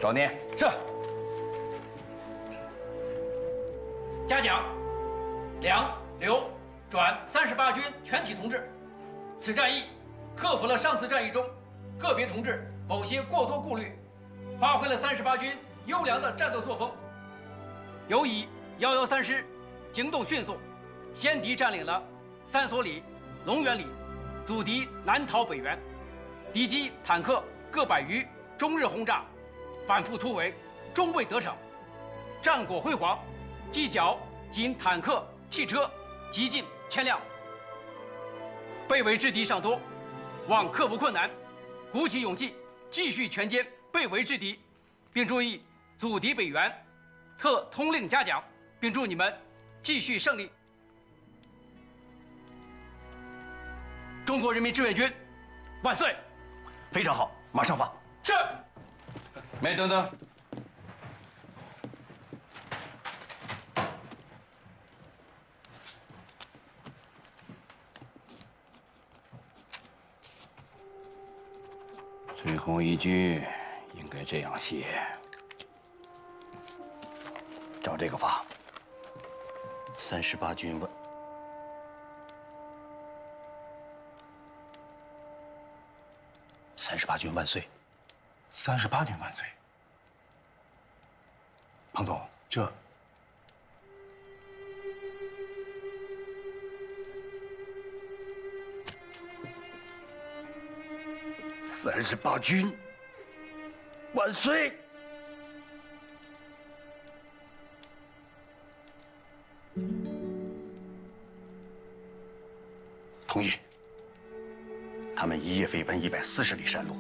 转念。是。嘉奖梁、刘、转38军全体同志。此战役克服了上次战役中个别同志某些过多顾虑，发挥了38军优良的战斗作风。尤以113师行动迅速，先敌占领了三所里、龙源里，阻敌南逃北援，敌机坦克各百余，终日轰炸，反复突围，终未得逞，战果辉煌，击剿仅坦克、汽车极近1000辆。被围之敌尚多，望克服困难，鼓起勇气，继续全歼被围之敌，并注意阻敌北援，特通令嘉奖，并祝你们继续胜利。中国人民志愿军万岁！非常好，马上发。是。没，等等。最后一句应该这样写，照这个发。38军万。38军万岁！38军万岁！彭总，这38军万岁！同意。他们一夜飞奔140里山路，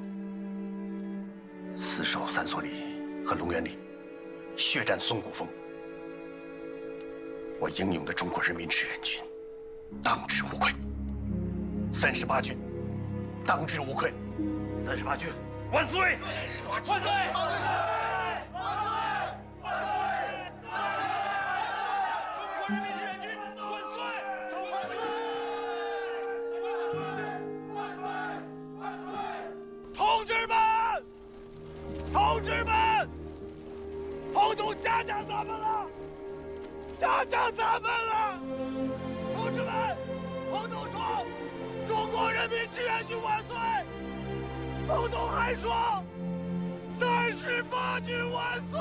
死守三所里和龙源里，血战松骨峰。我英勇的中国人民志愿军当之无愧。38军当之无愧。38军万岁！38军万岁！万岁！万岁！万岁！中国人民志愿军万岁！万岁！同志们，同志们，彭总嘉奖咱们了，嘉奖咱们了！同志们，彭总说中国人民志愿军万岁，彭总还说38军万岁！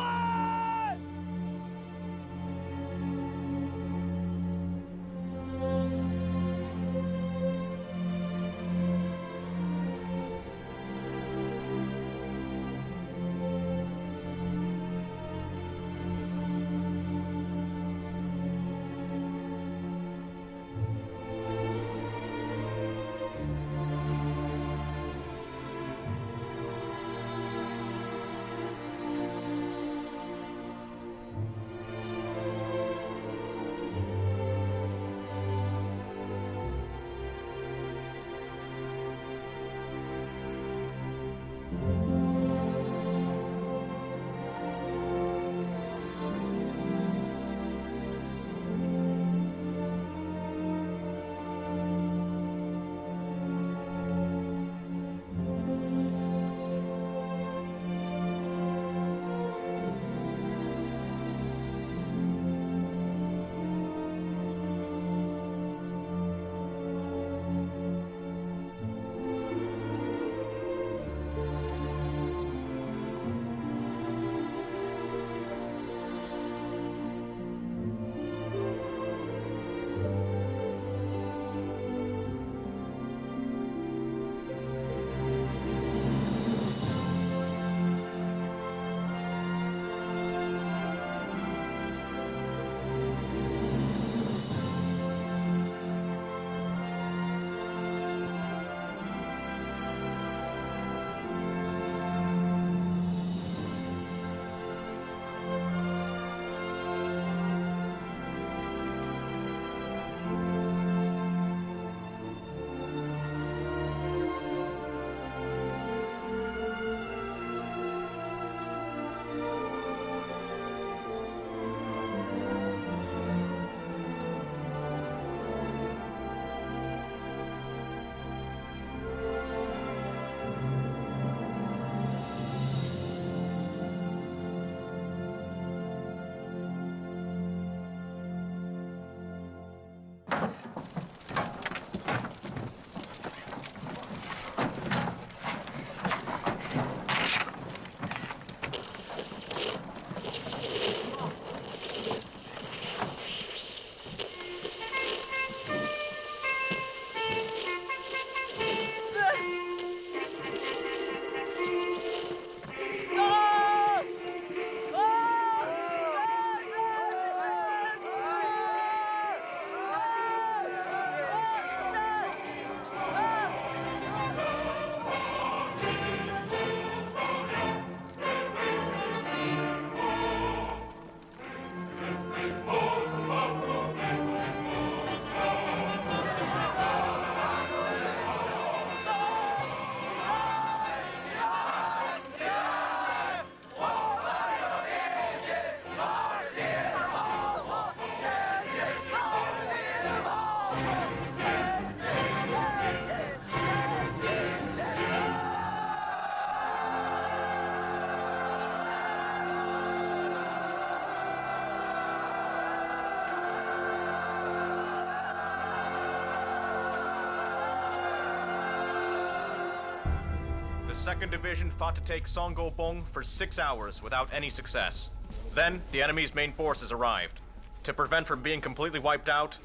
2nd Division fought to take Songbong for 6 hours without any success. Then, the enemy's main forces arrived. To prevent from being completely wiped out,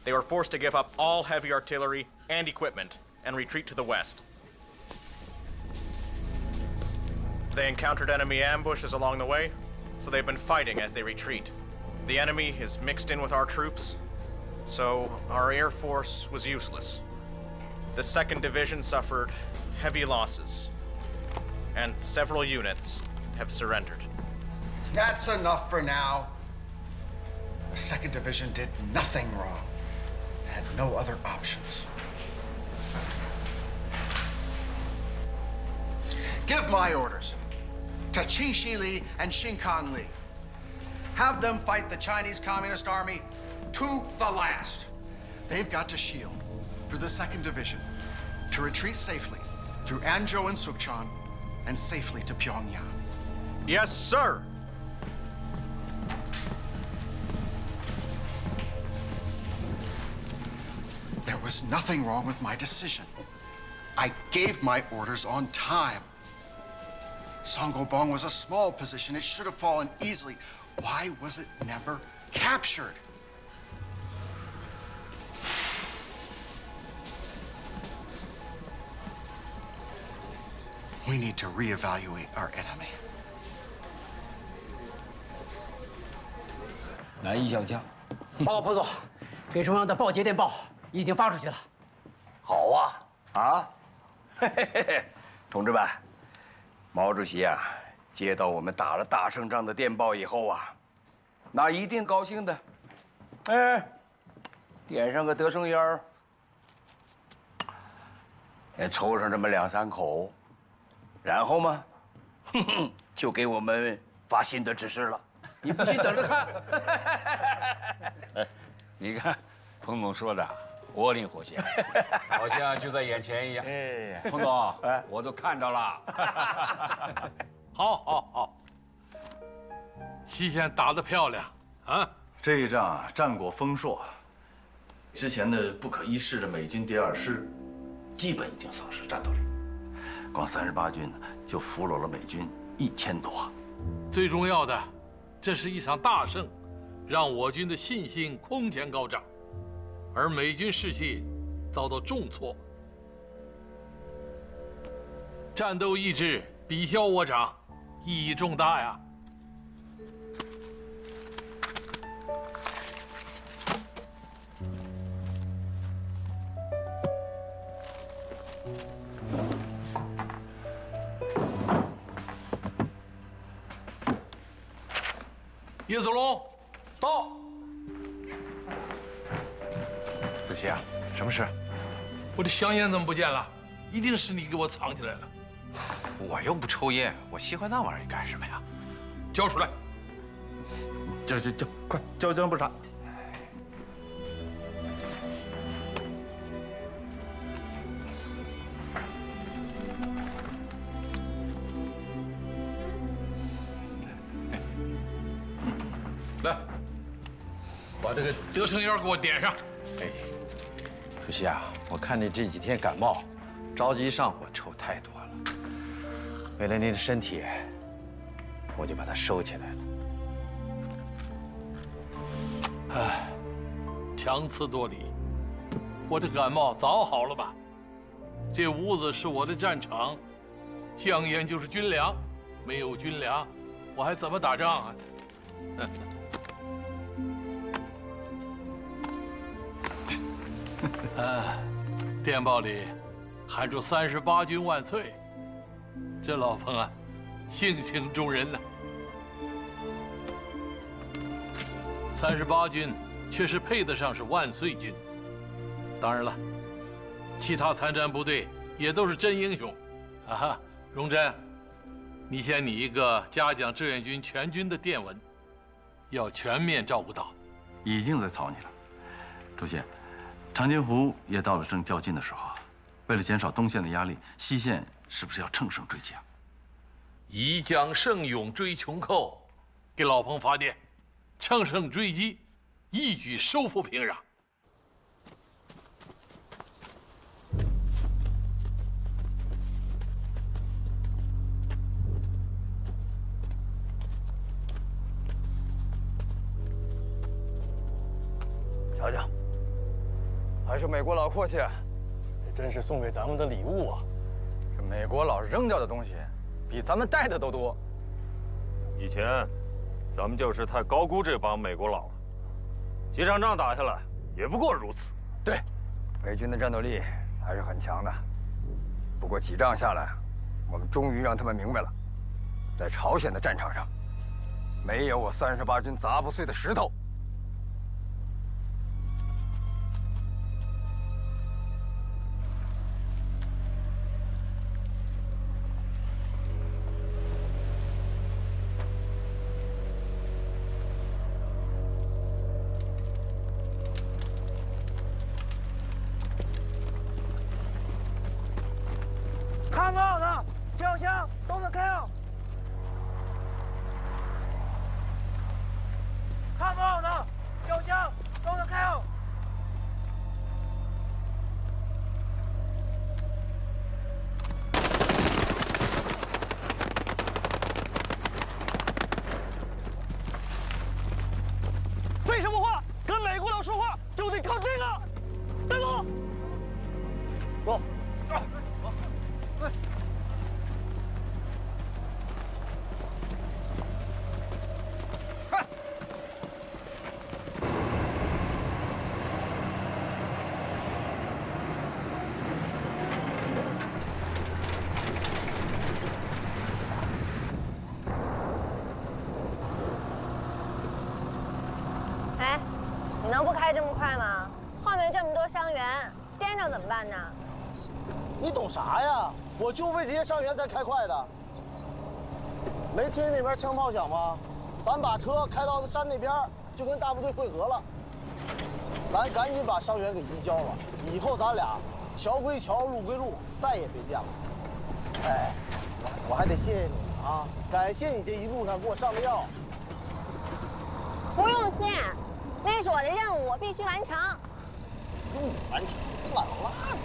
they were forced to give up all heavy artillery and equipment and retreat to the west. They encountered enemy ambushes along the way, so they've been fighting as they retreat. The enemy is mixed in with our troops, so our air force was useless. The 2nd Division suffered heavy losses, and several units have surrendered. That's enough for now. The 2nd Division did nothing wrong. Had no other options. Give my orders to Qin Shi Li and Xin Kan Li. Have them fight the Chinese Communist Army to the last. They've got to shield for the 2nd Division to retreat safely through Anzhou and Sukchan and safely to Pyongyang. Yes, sir! There was nothing wrong with my decision. I gave my orders on time. Songbong was a small position. It should have fallen easily. Why was it never captured? We need to reevaluate our enemy. 难以想象。报告彭总，给中央的报捷电报已经发出去了。好啊，嘿嘿嘿，同志们，毛主席啊，接到我们打了大胜仗的电报以后啊，那一定高兴的。哎，点上个德胜烟儿，抽上这么2、3口。 然后嘛，就给我们发新的指示了。你不信，等着看。你看，彭总说的活灵活现，好像就在眼前一样。哎，彭总，我都看到了。好，西线打得漂亮啊！这一仗战果丰硕，之前的不可一世的美军第2师，基本已经丧失战斗力。 光38军呢，就俘虏了美军1000多。最重要的，这是一场大胜，让我军的信心空前高涨，而美军士气遭到重挫，战斗意志比消我长，意义重大呀！叶子龙，到。主席啊，什么事？我的香烟怎么不见了？一定是你给我藏起来了。我又不抽烟，我喜欢那玩意儿干什么呀？交出来！交，快交江部长。来，把这个德胜烟给我点上。哎，主席啊，我看你这几天感冒，着急上火，抽太多了。为了您的身体，我就把它收起来了。哎，强词夺理，我这感冒早好了吧？这屋子是我的战场，香烟就是军粮，没有军粮，我还怎么打仗啊？电报里喊出38军万岁，这老彭啊，性情中人呐。38军确实配得上是万岁军。当然了，其他参战部队也都是真英雄，啊哈！荣臻，你先拟一个嘉奖志愿军全军的电文，要全面照顾到。已经在草拟了，主席。 长津湖也到了正较劲的时候，为了减少东线的压力，西线是不是要乘胜追击啊？以将胜勇追穷寇，给老彭发电，乘胜追击，一举收复平壤。是美国佬阔气，这真是送给咱们的礼物啊！这美国佬扔掉的东西，比咱们带的都多。以前，咱们就是太高估这帮美国佬了。几场仗打下来，也不过如此。对，美军的战斗力还是很强的。不过几仗下来，我们终于让他们明白了，在朝鲜的战场上，没有我38军砸不碎的石头。看炮的、脚枪都能开哦！看炮的、脚枪都能开哦！废什么话？跟美国佬说话就得靠这个！带走！走。哎，你能不开这么快吗？后面这么多伤员，颠着怎么办呢？你懂啥呀？我就为这些伤员才开快的。没听那边枪炮响吗？咱把车开到山那边，就跟大部队会合了。咱赶紧把伤员给移交了，以后咱俩桥归桥，路归路，再也别见了。哎，我还得谢谢你啊，感谢你这一路上给我上的药。不用谢，那是我的任务，我必须完成。任务完成，懒拉倒。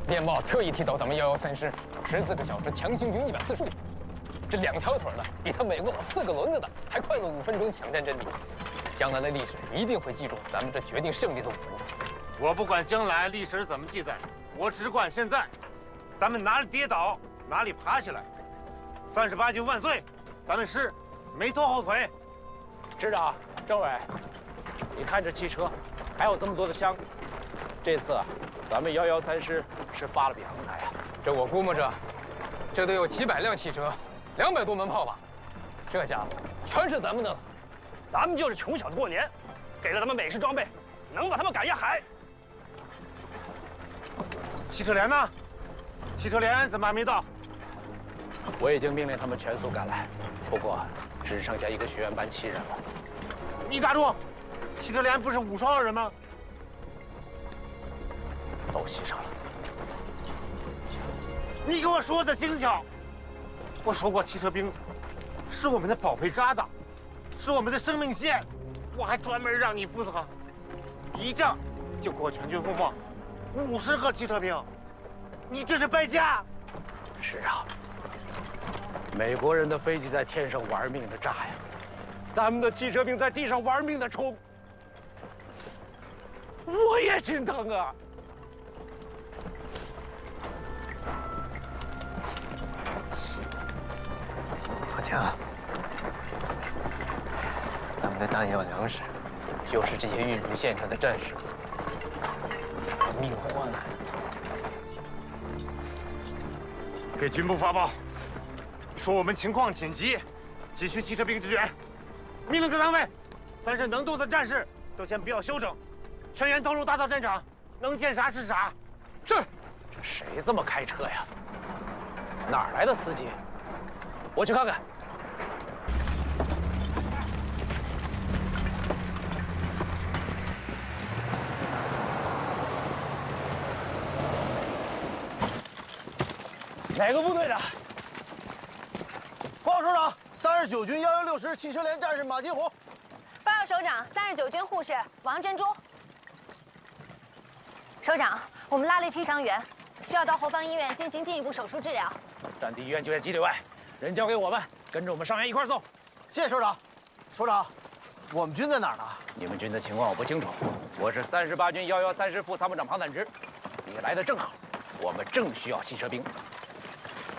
电报特意提到咱们113师，14个小时强行军140里，这2条腿的比他美国佬4个轮子的还快了5分钟抢占阵地。将来的历史一定会记住咱们这决定胜利的5分钟。我不管将来历史怎么记载，我只管现在。咱们哪里跌倒，哪里爬起来。38军万岁！咱们师没拖后腿。师长、政委，你看这汽车，还有这么多的枪，这次啊，咱们113师是发了笔横财啊！这我估摸着，这得有几百辆汽车，200多门炮吧。这家伙全是咱们的了。咱们就是穷小子过年，给了他们美式装备，能把他们赶下海。汽车连呢？汽车连怎么还没到？我已经命令他们全速赶来，不过只剩下一个学员班7人了。你打住！汽车连不是52人吗？都袭上了。你给我说的精巧。我说过，汽车兵是我们的宝贝疙瘩，是我们的生命线。我还专门让你负责，一仗就给我全军覆没，50个汽车兵，你这是败家。是啊，美国人的飞机在天上玩命的炸呀，咱们的汽车兵在地上玩命的冲，我也心疼啊。老强，咱们的弹药、粮食，又是这些运输线上的战士命换来的。给军部发报，说我们情况紧急，急需汽车兵支援。命令各单位，凡是能动的战士都先不要休整，全员投入打扫战场，能见啥是啥。这谁这么开车呀？哪儿来的司机？我去看看。哪个部队的？报告首长，39军116师汽车连战士马金红。报告首长，39军护士王珍珠。首长，我们拉了一批伤员，需要到后方医院进行进一步手术治疗。暂地医院就在几里外，人交给我们，跟着我们伤员一块送。谢谢首长。首长，我们军在哪儿呢？你们军的情况我不清楚，我是38军113师副参谋长庞坦之，你来的正好，我们正需要汽车兵。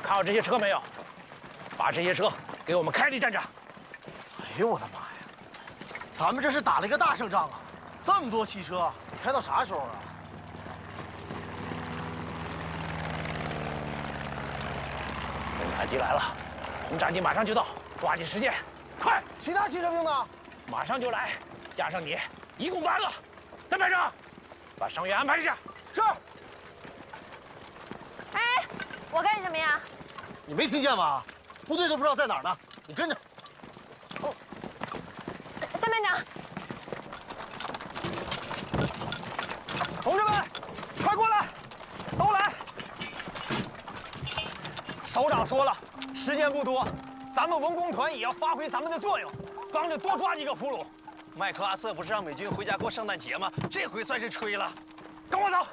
看好这些车没有？把这些车给我们开离战场。哎呦我的妈呀！咱们这是打了一个大胜仗啊！这么多汽车，开到啥时候啊？侦察机来了，红战机马上就到，抓紧时间，快！其他汽车兵呢？马上就来，加上你，一共8个。再排长，把伤员安排一下。是。哎，我干什么呀？你没听见吗？部队都不知道在哪儿呢，你跟着。三班长，同志们，快过来，都来！首长说了，时间不多，咱们文工团也要发挥咱们的作用，帮着多抓几个俘虏。麦克阿瑟不是让美军回家过圣诞节吗？这回算是吹了。跟我走。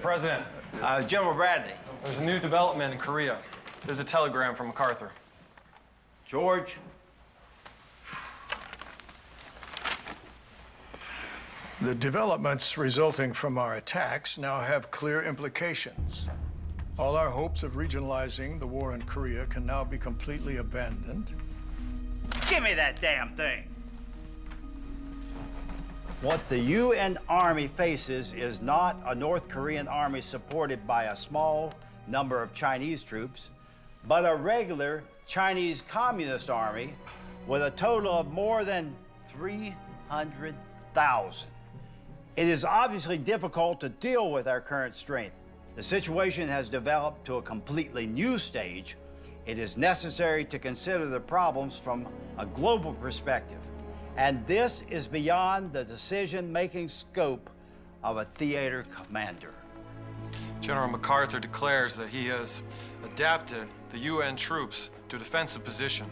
President, General Bradley. There's a new development in Korea. There's a telegram from MacArthur. George. The developments resulting from our attacks now have clear implications. All our hopes of regionalizing the war in Korea can now be completely abandoned. Give me that damn thing! What the UN Army faces is not a North Korean army supported by a small number of Chinese troops, but a regular Chinese Communist army with a total of more than 300,000. It is obviously difficult to deal with our current strength. The situation has developed to a completely new stage. It is necessary to consider the problems from a global perspective. And this is beyond the decision-making scope of a theater commander. General MacArthur declares that he has adapted the UN troops to a defensive position,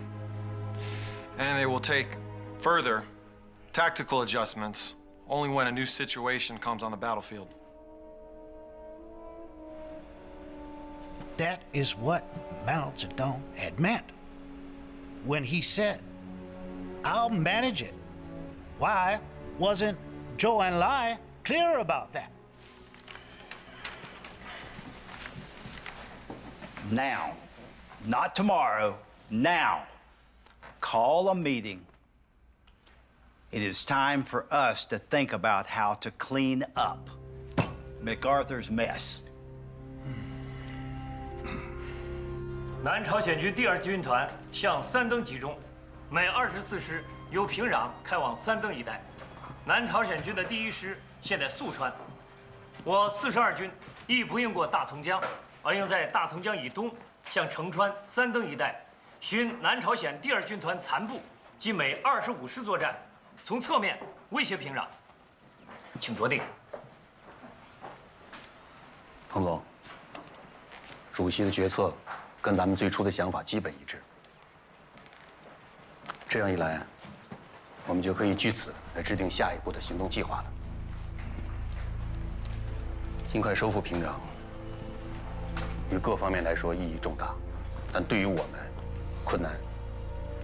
and they will take further tactical adjustments only when a new situation comes on the battlefield. That is what Mao Zedong had meant when he said, "I'll manage it." Why wasn't Zhou Enlai clear about that? Now, not tomorrow, now. Call a meeting. It is time for us to think about how to clean up MacArthur's mess. 南朝鲜军第2军团向三登集中，每24师由平壤开往三登一带。南朝鲜军的第1师现在宿川，我42军亦不应过大同江，而应在大同江以东向城川、三登一带寻南朝鲜第2军团残部及每25师作战，从侧面威胁平壤。请着定。彭总，主席的决策跟咱们最初的想法基本一致。这样一来，我们就可以据此来制定下一步的行动计划了。尽快收复平壤，于各方面来说意义重大，但对于我们，困难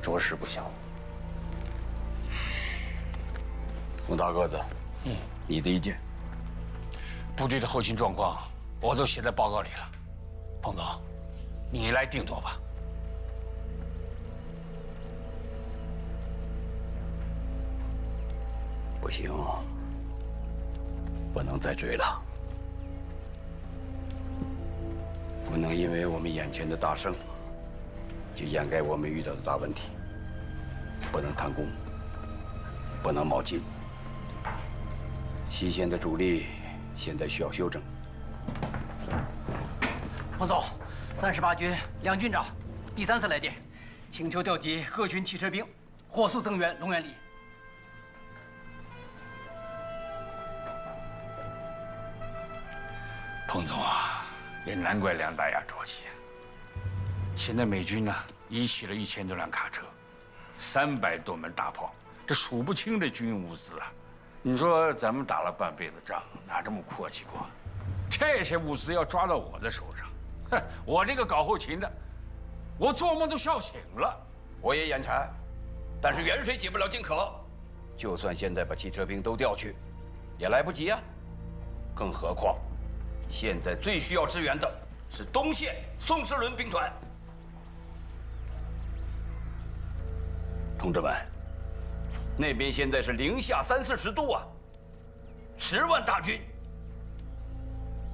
着实不小。冯大个子，你的意见？部队的后勤状况我都写在报告里了，彭总，你来定夺吧。不行，不能再追了，不能因为我们眼前的大胜，就掩盖我们遇到的大问题。不能贪功，不能冒进。西线的主力现在需要休整。彭总，38军梁军长第3次来电，请求调集各群汽车兵，火速增援龙源里。彭总啊，也难怪梁大牙着急。现在美军呢，已起了1000多辆卡车，300多门大炮，这数不清的军用物资啊！你说咱们打了半辈子仗，哪这么阔气过？这些物资要抓到我的手上，哼，我这个搞后勤的，我做梦都笑醒了。我也眼馋，但是远水解不了近渴。就算现在把汽车兵都调去，也来不及呀。更何况，现在最需要支援的是东线宋时轮兵团。同志们，那边现在是零下30-40度啊，10万大军，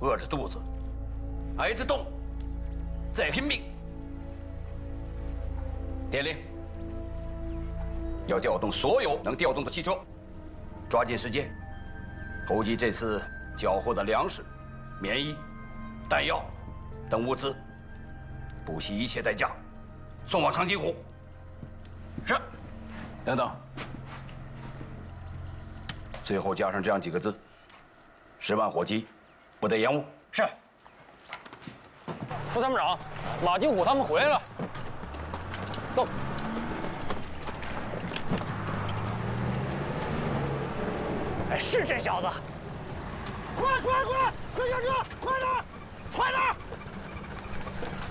饿着肚子，挨着冻，在拼命。电令，要调动所有能调动的汽车，抓紧时间筹集这次缴获的粮食、棉衣、弹药等物资，不惜一切代价送往长津湖。是。等等。最后加上这样几个字：10万火急，不得延误。是。副参谋长，马金虎他们回来了。走。哎，是这小子。快下车，快点！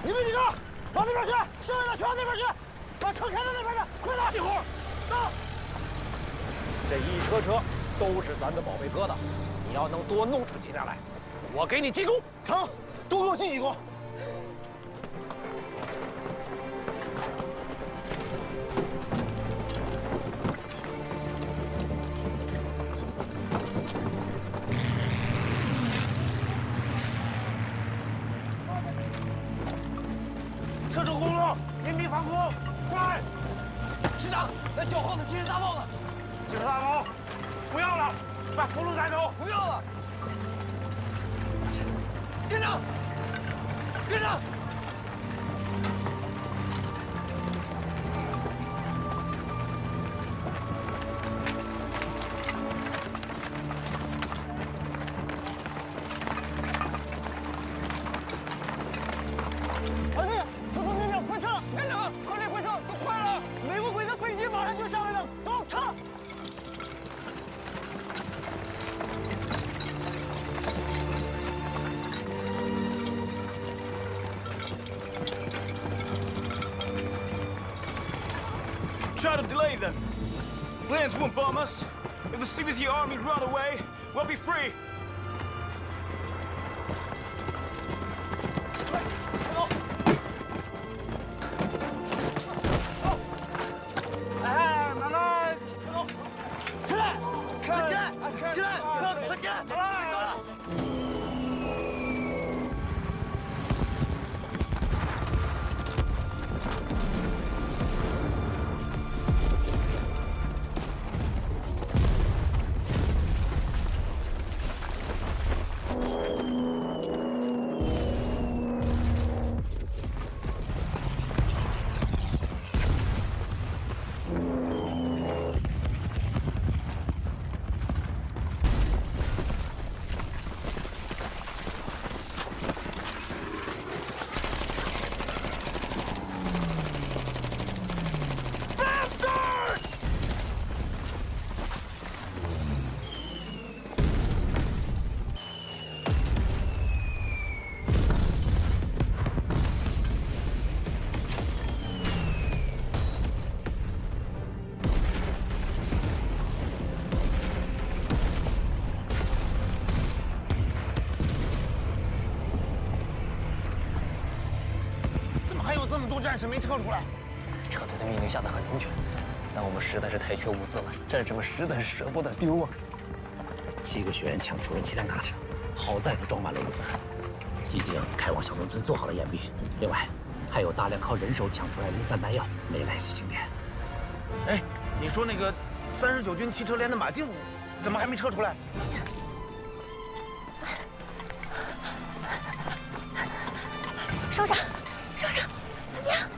你们几个往那边去，剩下的全往那边去，把车开到那边去，快点！一会儿到。这一车车都是咱的宝贝疙瘩，你要能多弄出几辆来，我给你记功。成，多给我记几功。撤出公路，严密防空，快！师长，那脚后的机车大炮呢？机车大炮不要了，把俘虏带走。不要了。跟上，跟上！团队，收到命令，快撤！连长，快撤，都快了！美国鬼子飞机马上就下来了，都撤！Try to delay them. Planes won't bomb us. If the CBC army run away, we'll be free. 战士没撤出来。撤退的命令下得很明确，但我们实在是太缺物资了，战士们实在是舍不得丢啊。7个学员抢出了7辆卡车，好在都装满了物资，已经开往小农村做好了掩蔽。另外，还有大量靠人手抢出来零散弹药没来及清点。哎，你说那个39军汽车连的马丁怎么还没撤出来？首长，首长，怎么样？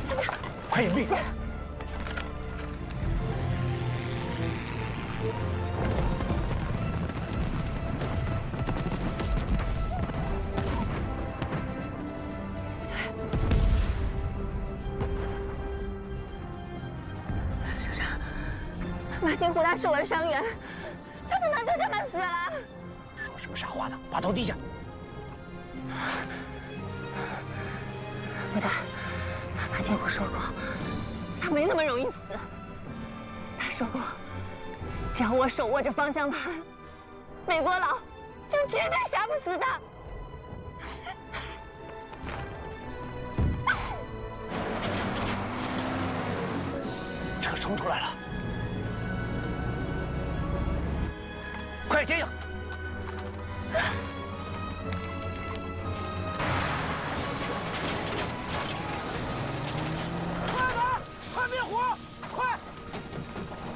怎么样？快隐蔽！首长，马金虎他是我的伤员，他不能就这么死了。说什么傻话呢？把头低下。不对，马金虎说过，他没那么容易死。他说过，只要我手握着方向盘，美国佬就绝对杀不死他。车冲出来了，快接应！快灭火！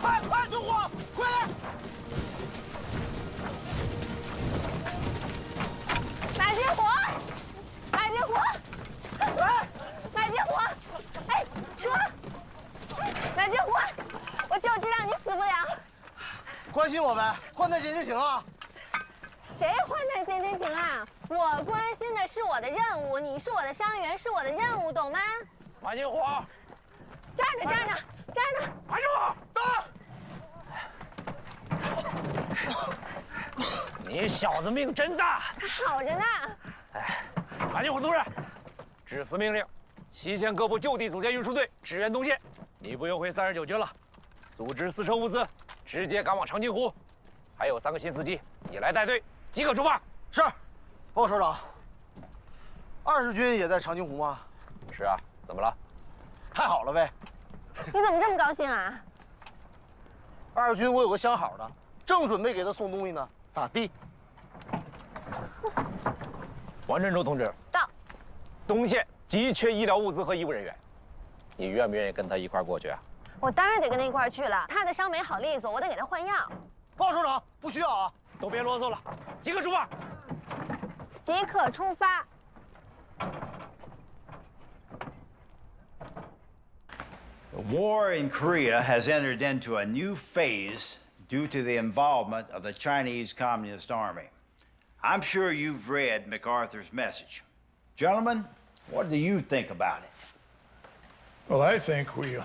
快救火！快来！马金虎，马金虎，来，马金虎，哎，车，马金虎，我就知道你死不了。关心我们，患难见真情啊！谁患难见真情啊？我关心的是我的任务，你是我的伤员，是我的任务，懂吗？马金虎，站着，站着，站着！马金虎，到！你小子命真大！他好着呢。哎，马金虎同志，致死命令：西线各部就地组建运输队，支援东线。你不用回39军了，组织4车物资，直接赶往长津湖。还有3个新司机，你来带队，即刻出发。是，报告首长。20军也在长津湖吗？是啊，怎么了？太好了呗！你怎么这么高兴啊？20军我有个相好的，正准备给他送东西呢，咋地？王振洲同志到。东线急缺医疗物资和医务人员，你愿不愿意跟他一块过去啊？我当然得跟他一块去了，他的伤没好利索，我得给他换药。报告首长，不需要啊！都别啰嗦了，即刻出发！即刻出发！ The war in Korea has entered into a new phase due to the involvement of the Chinese Communist Army. I'm sure you've read MacArthur's message. Gentlemen, what do you think about it? Well, I think we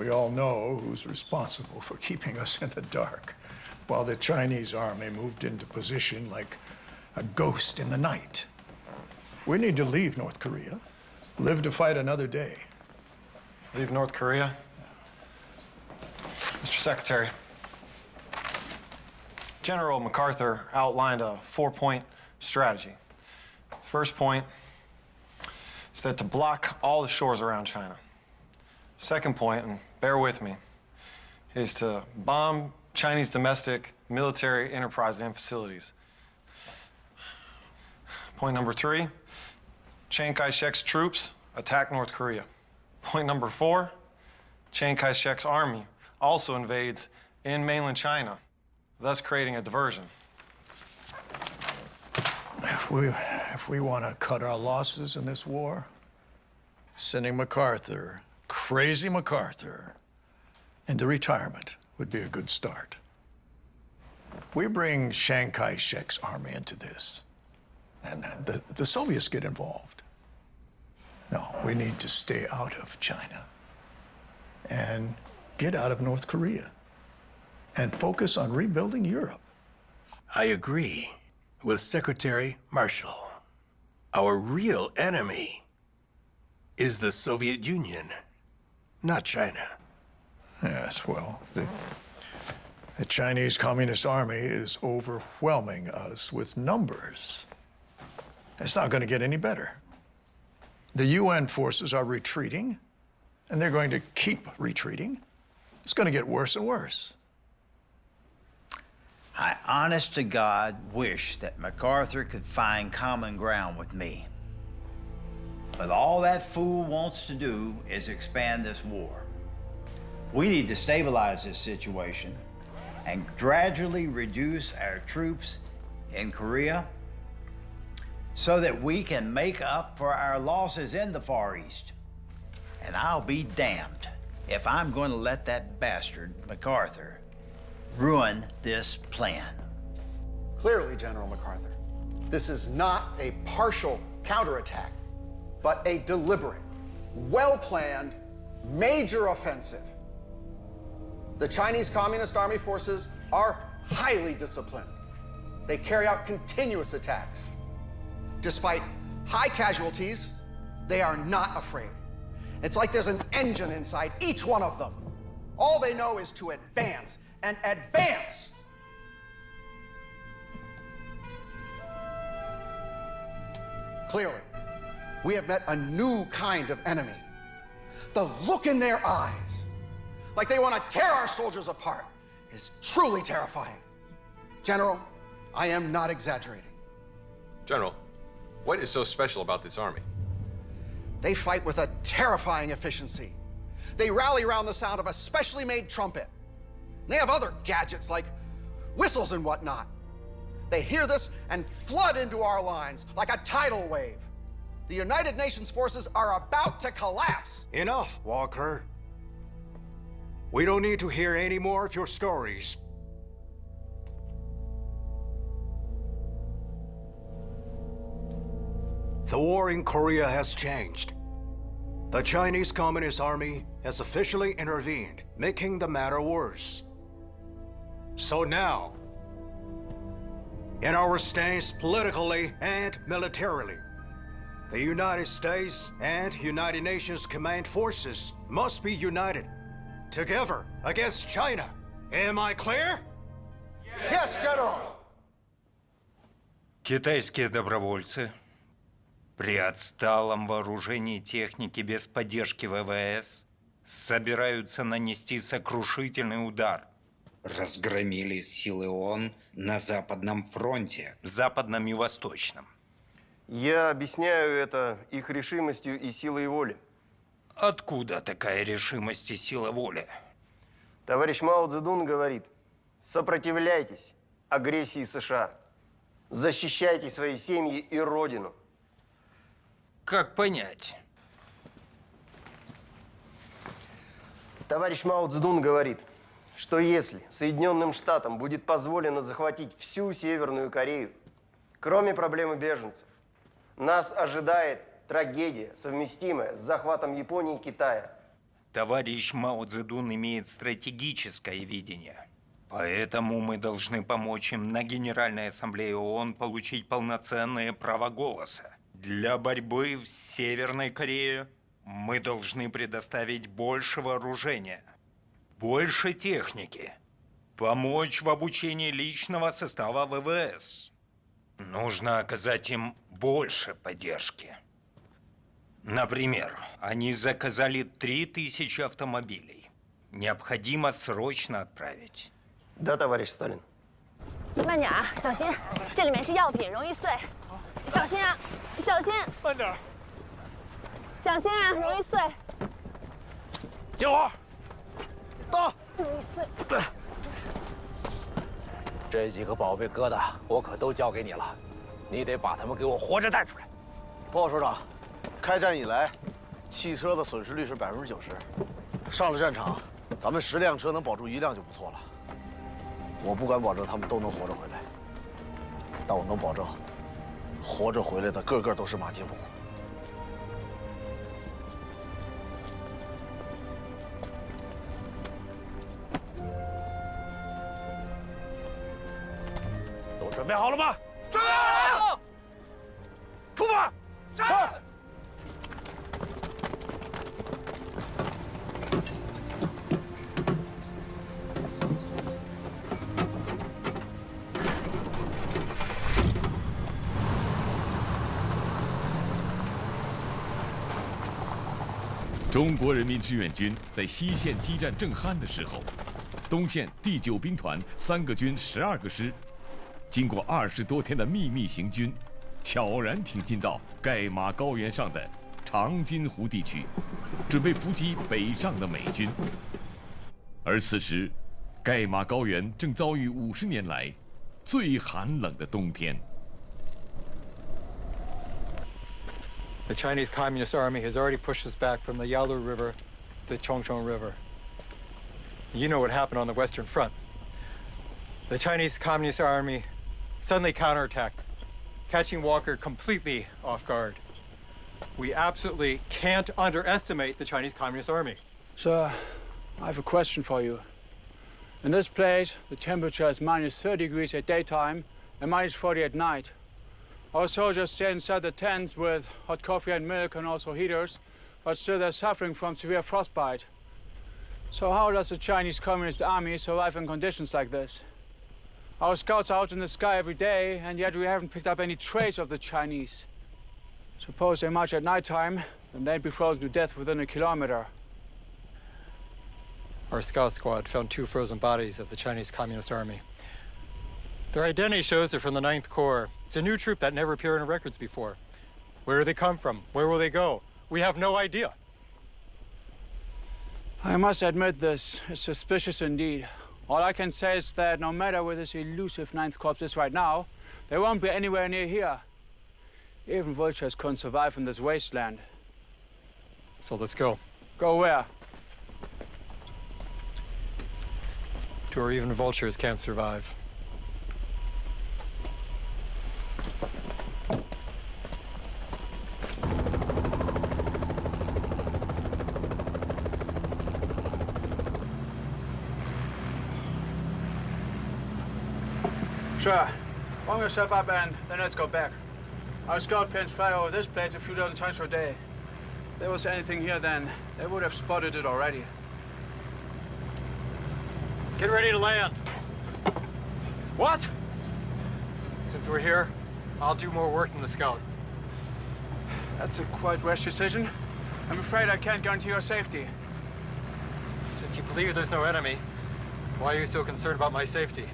all know who's responsible for keeping us in the dark while the Chinese army moved into position like a ghost in the night. We need to leave North Korea, live to fight another day. Leave North Korea? Mr. Secretary, General MacArthur outlined a 4-point strategy. The first point is that to block all the shores around China. Second point, and bear with me, is to bomb Chinese domestic military enterprises and facilities. Point number 3, Chiang Kai-shek's troops attack North Korea. Point number 4, Chiang Kai-shek's army also invades in mainland China, thus creating a diversion. If we want to cut our losses in this war, sending MacArthur, crazy MacArthur, into retirement would be a good start. We bring Chiang Kai-shek's army into this, and the Soviets get involved. No, we need to stay out of China and get out of North Korea and focus on rebuilding Europe. I agree with Secretary Marshall. Our real enemy is the Soviet Union, not China. Yes, well, the Chinese Communist Army is overwhelming us with numbers. It's not going to get any better. The UN forces are retreating, and they're going to keep retreating. It's going to get worse and worse. I honest to God wish that MacArthur could find common ground with me. But all that fool wants to do is expand this war. We need to stabilize this situation and gradually reduce our troops in Korea so that we can make up for our losses in the Far East. And I'll be damned if I'm going to let that bastard, MacArthur, ruin this plan. Clearly, General MacArthur, this is not a partial counterattack, but a deliberate, well-planned, major offensive. The Chinese Communist Army forces are highly disciplined. They carry out continuous attacks. Despite high casualties, they are not afraid. It's like there's an engine inside each one of them. All they know is to advance and advance. Clearly, we have met a new kind of enemy. The look in their eyes, like they want to tear our soldiers apart, is truly terrifying. General, I am not exaggerating. General, what is so special about this army? They fight with a terrifying efficiency. They rally around the sound of a specially made trumpet. They have other gadgets like whistles and whatnot. They hear this and flood into our lines like a tidal wave. The United Nations forces are about to collapse. Enough, Walker. We don't need to hear any more of your stories. The war in Korea has changed. The Chinese Communist Army has officially intervened, making the matter worse. So now, in our stance politically and militarily, the United States and United Nations command forces must be united, together against China. Am I clear? Yes, General. Китайские добровольцы при отсталом вооружении техники без поддержки ВВС собираются нанести сокрушительный удар. Разгромили силы ООН на Западном фронте. Западном и Восточном. Я объясняю это их решимостью и силой воли. Откуда такая решимость и сила воли? Товарищ Мао Цзэдун говорит, сопротивляйтесь агрессии США, защищайте свои семьи и родину. Как понять? Товарищ Мао Цзэдун говорит, что если Соединенным Штатам будет позволено захватить всю Северную Корею, кроме проблемы беженцев, нас ожидает трагедия, совместимая с захватом Японии и Китая. Товарищ Мао Цзэдун имеет стратегическое видение. Поэтому мы должны помочь им на Генеральной Ассамблее ООН получить полноценное право голоса. Для борьбы в Северной Корее мы должны предоставить больше вооружения, больше техники, помочь в обучении личного состава ВВС. Нужно оказать им больше поддержки. Например, они заказали 3000 автомобилей. Необходимо срочно отправить. Да, товарищ Сталин. 慢点啊，小心，这里面是药品，容易碎。小心啊，小心。慢点。小心啊，容易碎。接火。到。容易碎。这几个宝贝疙瘩，我可都交给你了，你得把他们给我活着带出来。报告首长，开战以来，汽车的损失率是90%，上了战场，咱们10辆车能保住1辆就不错了。我不敢保证他们都能活着回来，但我能保证，活着回来的个个都是马金虎。都准备好了吗？准备好了。出发。是。中国人民志愿军在西线激战正酣的时候，东线第9兵团3个军12个师，经过20多天的秘密行军，悄然挺进到盖马高原上的长津湖地区，准备伏击北上的美军。而此时，盖马高原正遭遇50年来最寒冷的冬天。 The Chinese Communist Army has already pushed us back from the Yalu River to the Chongcheng River. You know what happened on the Western Front. The Chinese Communist Army suddenly counterattacked, catching Walker completely off guard. We absolutely can't underestimate the Chinese Communist Army. Sir, I have a question for you. In this place, the temperature is -30 degrees at daytime and -40 at night. Our soldiers stay inside the tents with hot coffee and milk and also heaters, but still they're suffering from severe frostbite. So how does the Chinese Communist Army survive in conditions like this? Our scouts are out in the sky every day, and yet we haven't picked up any trace of the Chinese. Suppose they march at nighttime, then they'd be frozen to death within a kilometer. Our scout squad found 2 frozen bodies of the Chinese Communist Army. Their identity shows they're from the 9th Corps. It's a new troop that never appeared in records before. Where do they come from? Where will they go? We have no idea. I must admit this is suspicious indeed. All I can say is that no matter where this elusive 9th Corps is right now, they won't be anywhere near here. Even vultures couldn't survive in this wasteland. So let's go. Go where? To where even vultures can't survive. Sure. Warm yourself up and then let's go back. Our scout planes fly over this place a few dozen times per day. If there was anything here then, they would have spotted it already. Get ready to land. What? Since we're here, I'll do more work than the scout. That's a quite rash decision. I'm afraid I can't guarantee your safety. Since you believe there's no enemy, why are you so concerned about my safety?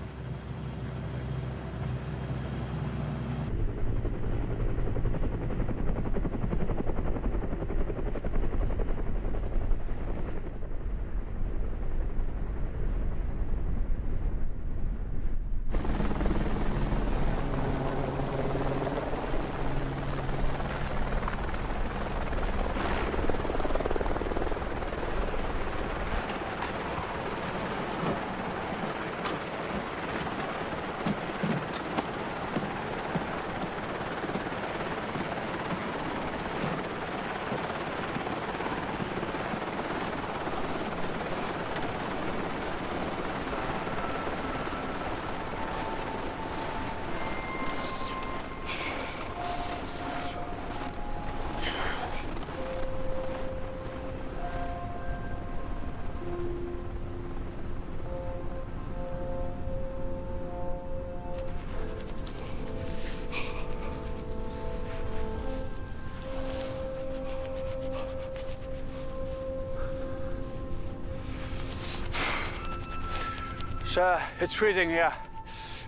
Sir, it's freezing here.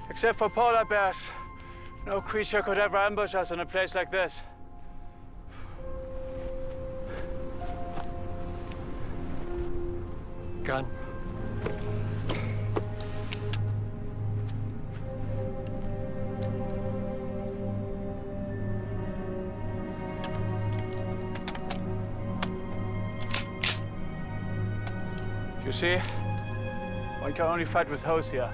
Except for polar bears, no creature could ever ambush us in a place like this. Gun. You see? One can only fight with hose here.